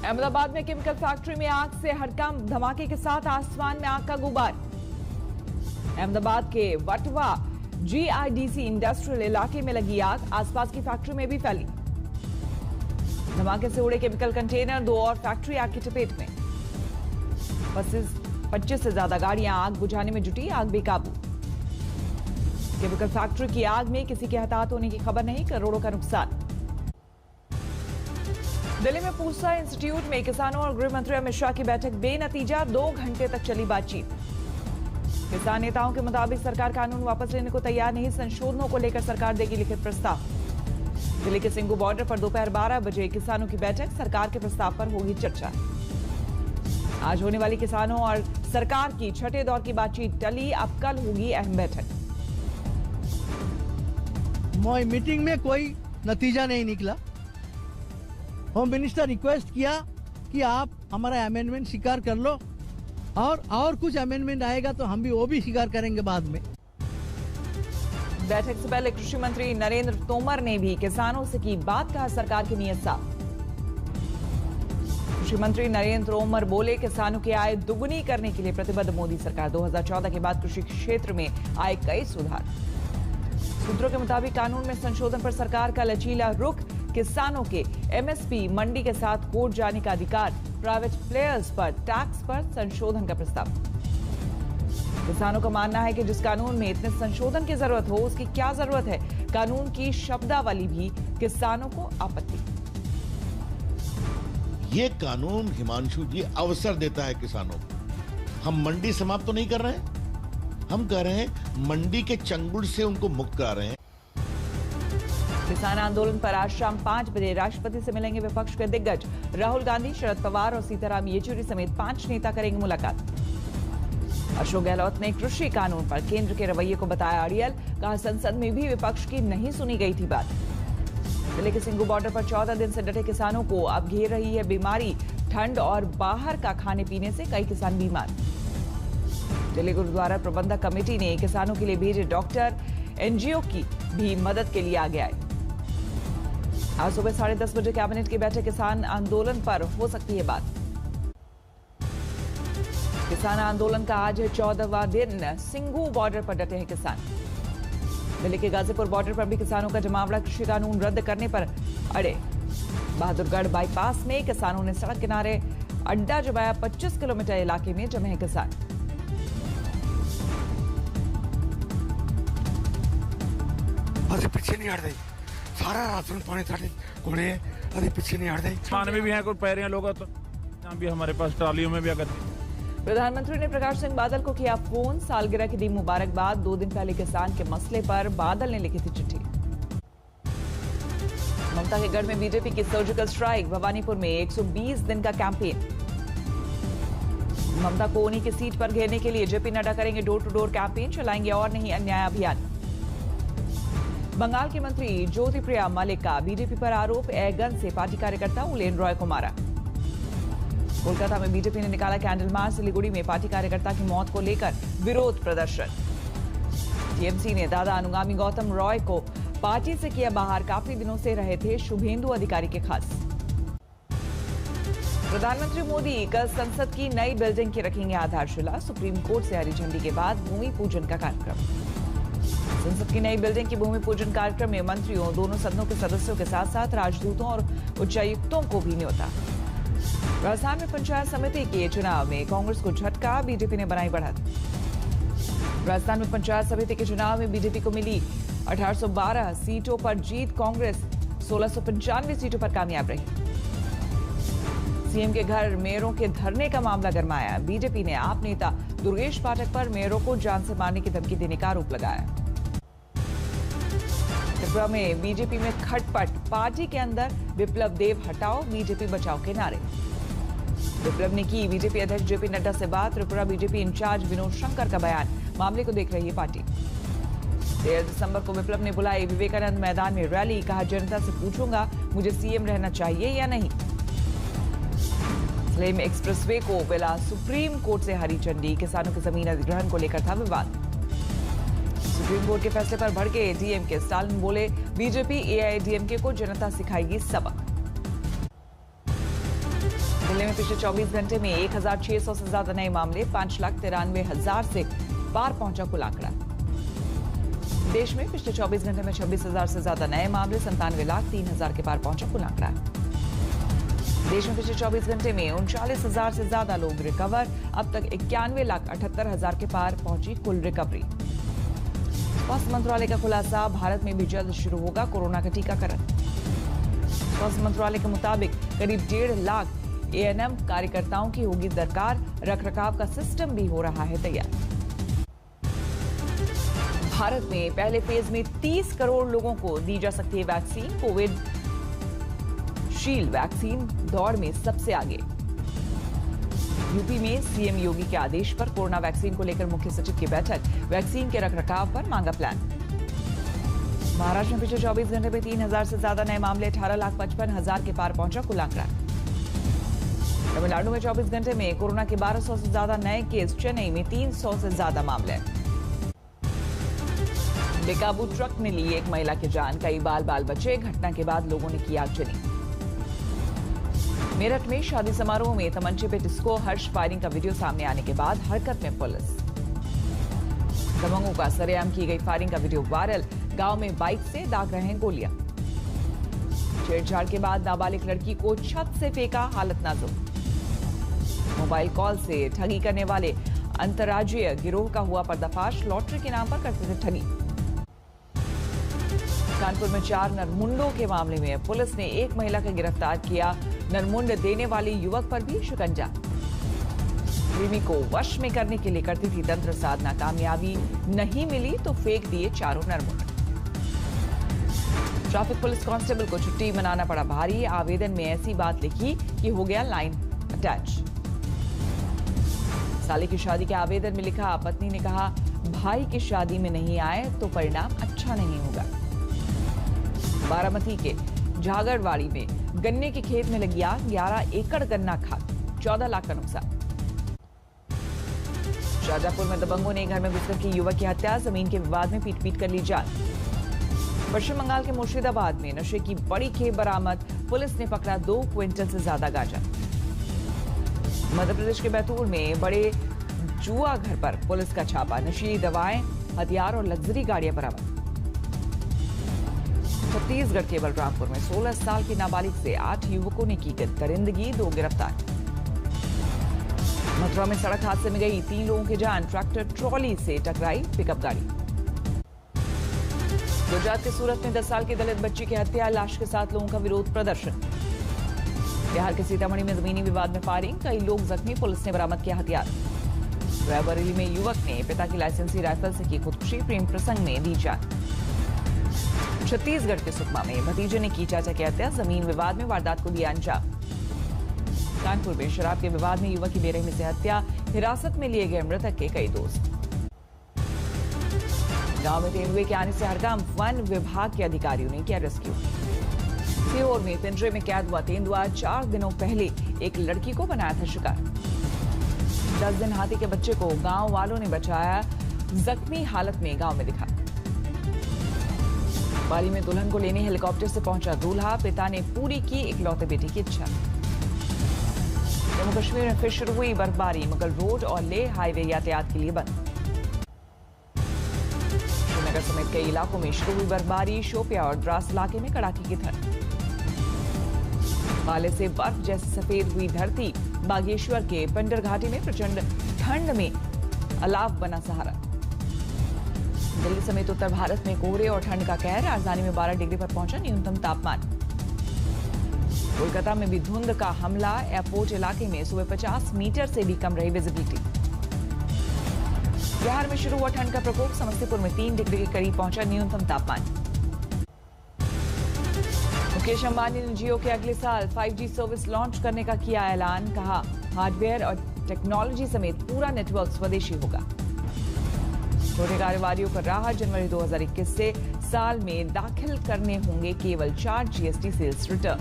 अहमदाबाद में chemical factory में आग से हड़कंप, धमाके के साथ आसमान में आग का गुबार। अहमदाबाद के वटवा जीआईडीसी इंडस्ट्रियल इलाके में लगी आग, आसपास की फैक्ट्री में भी फैली। धमाके से उड़े केमिकल कंटेनर, 2 और फैक्ट्री आग की चपेट में। 25 से ज्यादा गाड़ियां आग बुझाने में जुटी, आग बेकाबू। केमिकल फैक्ट्री की आग में किसी के हताहत होने की खबर नहीं, करोड़ों का नुकसान। दिल्ली में पूसा इंस्टीट्यूट में किसानों और गृह मंत्री अमित शाह की बैठक बेनतीजा, 2 घंटे तक चली बातचीत। किसान नेताओं के मुताबिक सरकार कानून वापस लेने को तैयार नहीं, संशोधनों को लेकर सरकार देगी लिखित प्रस्ताव। दिल्ली के सिंघू बॉर्डर पर दोपहर 12 बजे किसानों की बैठक, सरकार के प्रस्ताव पर होगी चर्चा। आज होने वाली किसानों और सरकार की छठे दौर की बातचीत टली, अब कल होगी अहम बैठक। मीटिंग में कोई नतीजा नहीं निकला। होम मिनिस्टर रिक्वेस्ट किया कि आप हमारा अमेंडमेंट स्वीकार कर लो, और कुछ अमेंडमेंट आएगा तो हम भी वो भी स्वीकार करेंगे बाद में। बैठक से पहले कृषि मंत्री नरेंद्र तोमर ने भी किसानों से की बात, कहा सरकार की नीयत साफ। कृषि मंत्री नरेंद्र तोमर बोले, किसानों की आय दुगुनी करने के लिए प्रतिबद्ध मोदी सरकार। 2014 के बाद कृषि क्षेत्र में आए कई सुधार। सूत्रों के मुताबिक कानून में संशोधन पर सरकार का लचीला रुख, किसानों के एमएसपी मंडी के साथ कोर्ट जाने का अधिकार, प्राइवेट प्लेयर्स पर टैक्स पर संशोधन का प्रस्ताव। किसानों का मानना है कि जिस कानून में इतने संशोधन की जरूरत हो, उसकी क्या जरूरत है। कानून की शब्दावली भी किसानों को आपत्ति। ये कानून हिमांशु जी अवसर देता है किसानों को। हम मंडी समाप्त तो नहीं कर रहे हैं, हम कह रहे हैं मंडी के चंगुल से उनको मुक्त करा रहे हैं। किसान आंदोलन पर आज शाम 5 बजे राष्ट्रपति से मिलेंगे विपक्ष के दिग्गज। राहुल गांधी, शरद पवार और सीताराम येचुरी समेत 5 नेता करेंगे मुलाकात। अशोक गहलोत ने कृषि कानून पर केंद्र के रवैये को बताया अड़ियल, कहा संसद में भी विपक्ष की नहीं सुनी गई थी बात। जिले के सिंघू बॉर्डर पर 14 दिन से डटे किसानों को अब घेर रही है बीमारी, ठंड और बाहर का खाने पीने से कई किसान बीमार। दिल्ली गुरुद्वारा प्रबंधक कमेटी ने किसानों के लिए भेजे डॉक्टर, एनजीओ की भी मदद के लिए आगे आए। आज सुबह 10:30 बजे कैबिनेट की बैठक, किसान आंदोलन पर हो सकती है बात। किसान आंदोलन का आज 14वां दिन, सिंघू बॉर्डर पर डटे हैं किसान। दिल्ली के गाजीपुर बॉर्डर पर भी किसानों का जमावड़ा, कृषि कानून रद्द करने पर अड़े। बहादुरगढ़ बाईपास में किसानों ने सड़क किनारे अड्डा जमाया, 25 किलोमीटर इलाके में जमे हैं किसान। पीछे नहीं हट रही, सारा राशन पानी कोने अभी पीछे नहीं हट रही। खाने में भी है, कोई पैर लोग तो भी हमारे पास ट्रालियों में भी अगर। प्रधानमंत्री ने प्रकाश सिंह बादल को किया फोन, सालगिरह की दी मुबारकबाद। 2 दिन पहले किसान के मसले पर बादल ने लिखी थी चिट्ठी। ममता के गढ़ में बीजेपी की सर्जिकल स्ट्राइक, भवानीपुर में 120 दिन का कैंपेन। ममता को उन्हीं की सीट पर घेरने के लिए जेपी नड्डा करेंगे डोर टू डोर कैंपेन, चलाएंगे और नहीं अन्याय अभियान। बंगाल के मंत्री ज्योतिप्रिया मलिक का बीजेपी पर आरोप, एयर गन से पार्टी कार्यकर्ता उलेन रॉय को मारा। कोलकाता में बीजेपी ने निकाला कैंडल मार्च, सिलीगुड़ी में पार्टी कार्यकर्ता की मौत को लेकर विरोध प्रदर्शन। टीएमसी ने दादा अनुगामी गौतम रॉय को पार्टी से किया बाहर, काफी दिनों से रहे थे शुभेंदु अधिकारी के खास। प्रधानमंत्री मोदी कल संसद की नई बिल्डिंग की रखेंगे आधारशिला, सुप्रीम कोर्ट से हरी झंडी के बाद भूमि पूजन का कार्यक्रम। संसद की नई बिल्डिंग की भूमि पूजन कार्यक्रम में मंत्रियों, दोनों सदनों के सदस्यों के साथ साथ राजदूतों और उच्चायुक्तों को भी न्योता। राजस्थान में पंचायत समिति के चुनाव में कांग्रेस को झटका, बीजेपी ने बनाई बढ़त। राजस्थान में पंचायत समिति के चुनाव में बीजेपी को मिली 1812 सीटों पर जीत, कांग्रेस 1695 सीटों पर कामयाब रही। सीएम के घर मेयरों के धरने का मामला गरमाया, बीजेपी ने आप नेता दुर्गेश पाठक पर मेयरों को जान से मारने की धमकी देने का आरोप लगाया। त्रिपुरा में बीजेपी में खटपट, पार्टी के अंदर विप्लव देव हटाओ, बीजेपी बचाओ के नारे। विप्लव ने की बीजेपी अध्यक्ष जेपी नड्डा से बात, त्रिपुरा बीजेपी इंचार्ज विनोद शंकर का बयान, मामले को देख रही है पार्टी। 13 दिसंबर को विप्लव ने बुलाई विवेकानंद मैदान में रैली, कहा जनता से पूछूंगा मुझे सीएम रहना चाहिए या नहीं। स्लेम एक्सप्रेसवे को मिला सुप्रीम कोर्ट से हरी झंडी, किसानों की जमीन अधिग्रहण को लेकर था विवाद। सुप्रीम कोर्ट के फैसले पर भड़के डीएमके, स्टालिन बोले बीजेपी एआईएडीएमके को जनता सिखाएगी सबक। दिल्ली में पिछले 24 घंटे में 1600 से ज्यादा नए मामले, 5,93,000 से पार पहुंचा कुल आंकड़ा। देश में पिछले 24 घंटे में 26,000 से ज्यादा नए मामले, 97,03,000 के पार पहुंचा कुल आंकड़ा। देश में पिछले 24 घंटे में 39,000 से ज्यादा लोग रिकवर, अब तक 91,78,000 के पार पहुंची कुल रिकवरी। स्वास्थ्य मंत्रालय का खुलासा, भारत में भी जल्द शुरू होगा कोरोना का टीकाकरण। स्वास्थ्य मंत्रालय के मुताबिक करीब 1.5 लाख एएनएम कार्यकर्ताओं की होगी दरकार, रखरखाव का सिस्टम भी हो रहा है तैयार। भारत में पहले फेज में 30 करोड़ लोगों को दी जा सकती है वैक्सीन। कोविड शील्ड वैक्सीन दौड़ में सबसे आगे। यूपी में सीएम योगी के आदेश पर कोरोना वैक्सीन को लेकर मुख्य सचिव की बैठक, वैक्सीन के रखरखाव पर मांगा प्लान। महाराष्ट्र में पिछले 24 घंटे में 3,000 से ज्यादा नए मामले, 18,55,000 के पार पहुंचा कुल आंकड़ा। तमिलनाडु में 24 घंटे में कोरोना के 1,200 से ज्यादा नए केस, चेन्नई में 300 से ज्यादा मामले। बेकाबू ट्रक ने ली एक महिला की जान, कई बाल बचे, घटना के बाद लोगों ने की आगजनी। मेरठ में शादी समारोह में तमंचे पे डिस्को हर्ष फायरिंग का वीडियो सामने आने के बाद हरकत में पुलिस। दबंगों का सरेआम की गई फायरिंग का वीडियो वायरल, गांव में बाइक से दाग रहे हैं गोलियां। छेड़छाड़ के बाद नाबालिग लड़की को छत से फेंका, हालत नाजुक। मोबाइल कॉल से ठगी करने वाले अंतर्राज्यीय गिरोह का हुआ पर्दाफाश, लॉटरी के नाम पर करते थे ठगी। कानपुर में 4 नरमुंडों के मामले में पुलिस ने एक महिला को गिरफ्तार किया, नरमुंड देने वाले युवक पर भी शिकंजा। प्रेमी को वश में करने के लिए करती थी तंत्र साधना, कामयाबी नहीं मिली तो फेंक दिए चारों नरमुंड। ट्रैफिक पुलिस कांस्टेबल को छुट्टी मनाना पड़ा भारी, आवेदन में ऐसी बात लिखी कि हो गया लाइन अटैच। साले की शादी के आवेदन में लिखा, पत्नी ने कहा भाई की शादी में नहीं आए तो परिणाम अच्छा नहीं होगा। बारामती के झागड़वाड़ी में गन्ने के खेत में लगी आग, 11 एकड़ गन्ना खाद, 14 लाख का नुकसान। शाजापुर में दबंगों ने घर में घुसकर की युवक की हत्या, जमीन के विवाद में पीट कर ली जान। पश्चिम बंगाल के मुर्शिदाबाद में नशे की बड़ी खेप बरामद, पुलिस ने पकड़ा 2 क्विंटल से ज्यादा गांजा। मध्य प्रदेश के बैतूल में बड़े जुआ घर पर पुलिस का छापा, नशीली दवाएं, हथियार और लग्जरी गाड़ियां बरामद। छत्तीसगढ़ के बलरामपुर में 16 साल की नाबालिग से 8 युवकों ने की दरिंदगी, 2 गिरफ्तार। मथुरा में सड़क हादसे में गई 3 लोगों की जान, ट्रैक्टर ट्रॉली से टकराई पिकअप गाड़ी। गुजरात के सूरत में 10 साल की दलित बच्ची की हत्या, लाश के साथ लोगों का विरोध प्रदर्शन। बिहार के सीतामढ़ी में जमीनी विवाद में फायरिंग, कई लोग जख्मी, पुलिस ने बरामद किया हथियार। रायबरेली में युवक ने पिता की लाइसेंसी राइफल से की खुदकुशी, प्रेम प्रसंग में दी जान। छत्तीसगढ़ के सुकमा में भतीजे ने की चाचा की हत्या, जमीन विवाद में वारदात को दिया अंजाम। कानपुर में शराब के विवाद में युवक की बेरहमी से हत्या, हिरासत में लिए गए मृतक के कई दोस्त। गांव में तेंदुए के आने से हड़कंप, वन विभाग के अधिकारियों ने किया रेस्क्यू। सीहोर में पिंजरे में कैद हुआ तेंदुआ, 4 दिनों पहले एक लड़की को बनाया था शिकार। 10 दिन हाथी के बच्चे को गांव वालों ने बचाया, जख्मी हालत में गांव में दिखा। पाली में दुल्हन को लेने हेलीकॉप्टर से पहुंचा दूल्हा, पिता ने पूरी की इकलौते बेटे की इच्छा। जम्मू कश्मीर में फिर शुरू हुई बर्फबारी, मुगल रोड और लेह हाईवे यातायात के लिए बंद। श्रीनगर समेत कई इलाकों में शुरू हुई बर्फबारी, शोपिया और द्रास इलाके में कड़ाके की ठंड। पाले से बर्फ जैसे सफेद हुई धरती, बागेश्वर के पिंडर घाटी में प्रचंड ठंड में अलाव बना सहारा। दिल्ली समेत उत्तर भारत में कोहरे और ठंड का कहर, राजधानी में 12 डिग्री पर पहुंचा न्यूनतम तापमान। कोलकाता में भी धुंध का हमला, एयरपोर्ट इलाके में सुबह 50 मीटर से भी कम रही विजिबिलिटी। बिहार में शुरू हुआ ठंड का प्रकोप, समस्तीपुर में 3 डिग्री के करीब पहुंचा न्यूनतम तापमान। मुकेश अंबानी ने जियो के अगले साल 5G सर्विस लॉन्च करने का किया ऐलान, कहा हार्डवेयर और टेक्नोलॉजी समेत पूरा नेटवर्क स्वदेशी होगा। छोटे कारोबारियों पर राहत, जनवरी 2021 से साल में दाखिल करने होंगे केवल 4 GST सेल्स रिटर्न।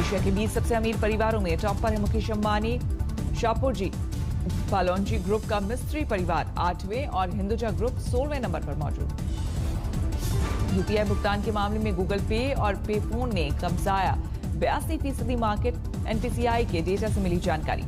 एशिया के 20 सबसे अमीर परिवारों में टॉप पर है मुकेश अंबानी, शाहपुरजी फालोंजी ग्रुप का मिस्त्री परिवार 8वें और हिंदुजा ग्रुप 16वें नंबर पर मौजूद। यूपीआई भुगतान के मामले में गूगल पे और पे फोन ने कब्जाया 82% मार्केट, एनपीसीआई के डेटा से मिली जानकारी।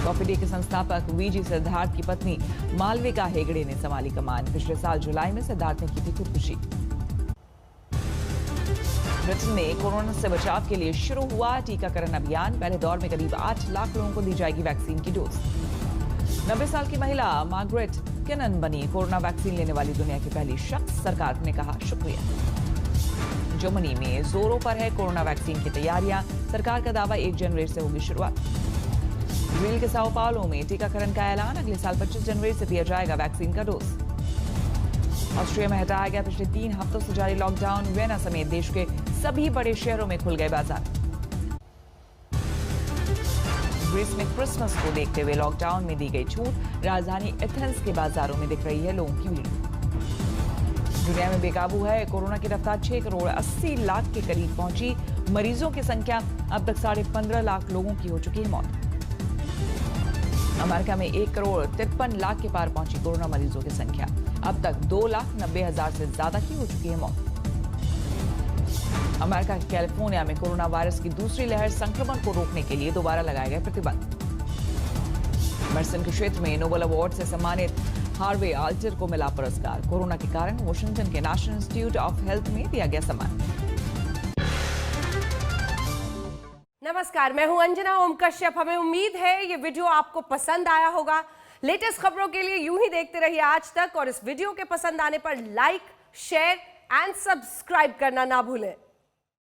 कॉफी डे के संस्थापक वीजी सिद्धार्थ की पत्नी मालविका हेगड़े ने संभाली कमान। पिछले साल जुलाई में सिद्धार्थ ने की थी खुदकुशी। ब्रिटेन में कोरोना से बचाव के लिए शुरू हुआ टीकाकरण अभियान। पहले दौर में करीब 8 लाख लोगों को दी जाएगी वैक्सीन की डोज। 90 साल की महिला मार्गरेट किनन बनी कोरोना वैक्सीन लेने वाली दुनिया की पहली शख्स। सरकार ने कहा शुक्रिया। जर्मनी में जोरों पर है कोरोना वैक्सीन की तैयारियां। सरकार का दावा 1 जनवरी से होगी शुरुआत। ब्राजील के साओ पाउलो में टीकाकरण का ऐलान। अगले साल 25 जनवरी से दिया जाएगा वैक्सीन का डोज। ऑस्ट्रिया में हटाया गया पिछले 3 हफ्तों से जारी लॉकडाउन। वियना समेत देश के सभी बड़े शहरों में खुल गए बाजार। ग्रीस में क्रिसमस को देखते हुए लॉकडाउन में दी गई छूट। राजधानी एथेंस के बाजारों में दिख रही है लोगों की भीड़। दुनिया में बेकाबू है कोरोना की रफ्तार। 6 करोड़ 80 लाख के करीब पहुंची। मरीजों की संख्या अब तक 15.5 लाख लोगों की हो चुकी है मौत। अमेरिका में 1 करोड़ 53 लाख के पार पहुंची कोरोना मरीजों की संख्या। अब तक 2,90,000 से ज्यादा की हो चुकी है मौत। अमेरिका के कैलिफोर्निया में कोरोना वायरस की दूसरी लहर। संक्रमण को रोकने के लिए दोबारा लगाए गए प्रतिबंध। मेडिसिन के क्षेत्र में नोबेल अवार्ड से सम्मानित हार्वे आल्टर को मिला पुरस्कार। कोरोना के कारण वॉशिंगटन के नेशनल इंस्टीट्यूट ऑफ हेल्थ में दिया गया सम्मान। नमस्कार, मैं हूं अंजना ओम कश्यप। हमें उम्मीद है ये वीडियो आपको पसंद आया होगा। लेटेस्ट खबरों के लिए यूं ही देखते रहिए आज तक और इस वीडियो के पसंद आने पर लाइक, शेयर एंड सब्सक्राइब करना ना भूलें।